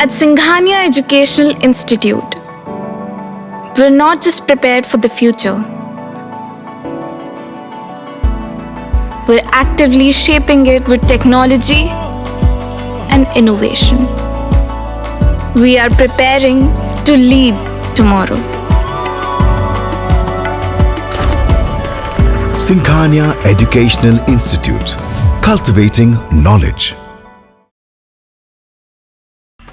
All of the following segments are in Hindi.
At Singhania Educational Institute, we're not just prepared for the future, we're actively shaping it with technology and innovation. We are preparing to lead tomorrow. Singhania Educational Institute, cultivating knowledge.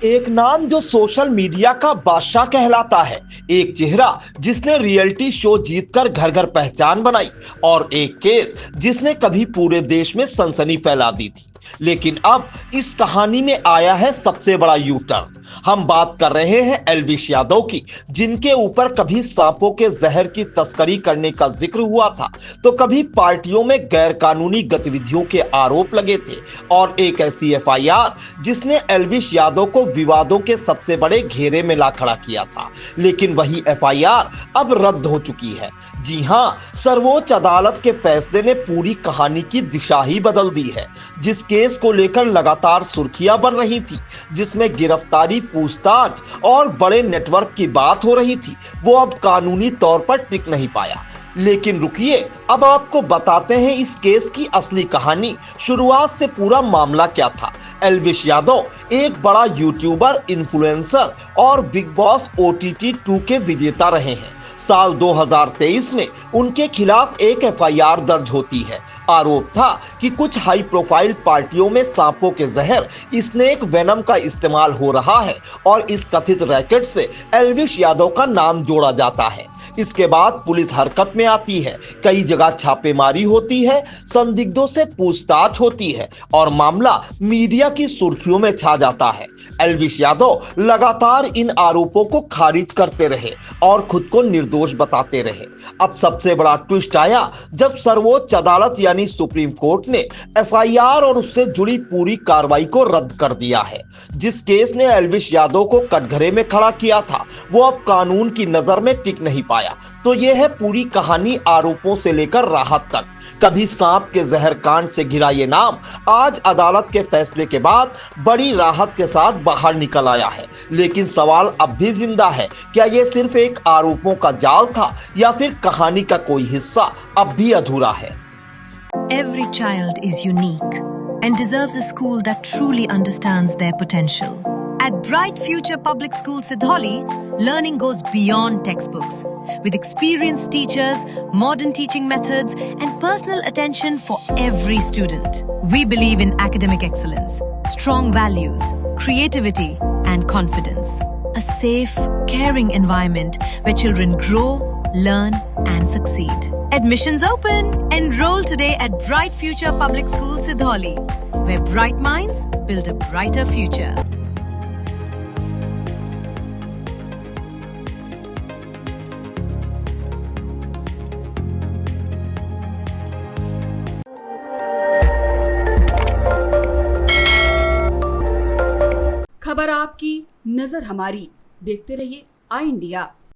एक नाम जो सोशल मीडिया का बादशाह कहलाता है, एक चेहरा जिसने रियलिटी शो जीतकर घर घर पहचान बनाई और एक केस जिसने कभी पूरे देश में सनसनी फैला दी थी। लेकिन अब इस कहानी में आया है सबसे बड़ा यू टर्न। हम बात कर रहे हैं एल्विश यादव की, जिनके ऊपर कभी सांपों के जहर की तस्करी करने का जिक्र हुआ था, तो कभी पार्टियों में गैर कानूनी गतिविधियों के आरोप लगे थे और एक ऐसी एफआईआर जिसने एल्विश यादव को विवादों के सबसे बड़े घेरे में ला खड़ा किया था। लेकिन वही एफआईआर अब रद्द हो चुकी है। जी हां, सर्वोच्च अदालत के फैसले ने पूरी कहानी की दिशा ही बदल दी है। जिस केस को लेकर लगातार सुर्खियां बन रही थी, जिसमें गिरफ्तारी, पूछताछ और बड़े नेटवर्क की बात हो रही थी, वो अब कानूनी तौर पर टिक नहीं पाया। लेकिन रुकिए, अब आपको बताते हैं इस केस की असली कहानी। शुरुआत से पूरा मामला क्या था। एल्विश यादव एक बड़ा यूट्यूबर, इन्फ्लुएंसर और बिग बॉस OTT 2 के विजेता रहे हैं। साल 2023 में उनके खिलाफ एक एफआईआर दर्ज होती है। आरोप था कि कुछ हाई प्रोफाइल पार्टियों में सांपों के जहर, स्नेक वेनम का इस्तेमाल हो रहा है और इस कथित रैकेट से एल्विश यादव का नाम जोड़ा जाता है। इसके बाद पुलिस हरकत में आती है, कई जगह छापेमारी होती है, संदिग्धों से पूछताछ होती है और मामला मीडिया की सुर्खियों में छा जाता है। एल्विश यादव लगातार इन आरोपों को खारिज करते रहे और खुद को निर्दोष बताते रहे। अब सबसे बड़ा ट्विस्ट आया जब सर्वोच्च अदालत यानी सुप्रीम कोर्ट ने एफआईआर और उससे जुड़ी पूरी कार्रवाई को रद्द कर दिया है। जिस केस ने एल्विश यादव को कटघरे में खड़ा किया था, वो अब कानून की नजर में टिक नहीं पाया। तो यह है पूरी कहानी, आरोपों से लेकर राहत तक। कभी सांप के जहर कांड से घिरा ये नाम आज अदालत के फैसले के बाद बड़ी राहत के साथ बाहर निकल आया है। लेकिन सवाल अब भी जिंदा है, क्या ये सिर्फ एक आरोपों का जाल था या फिर कहानी का कोई हिस्सा अब भी अधूरा है। Every child is unique and deserves a school that truly understands their potential. At Bright Future Public School Sidholi, learning goes beyond textbooks. With experienced teachers, modern teaching methods, and personal attention for every student. We believe in academic excellence, strong values, creativity, and confidence. A safe, caring environment where children grow, learn, and succeed. Admissions open! Enroll today at Bright Future Public School Sidholi, where bright minds build a brighter future. खबर आपकी, नजर हमारी। देखते रहिए आई इंडिया।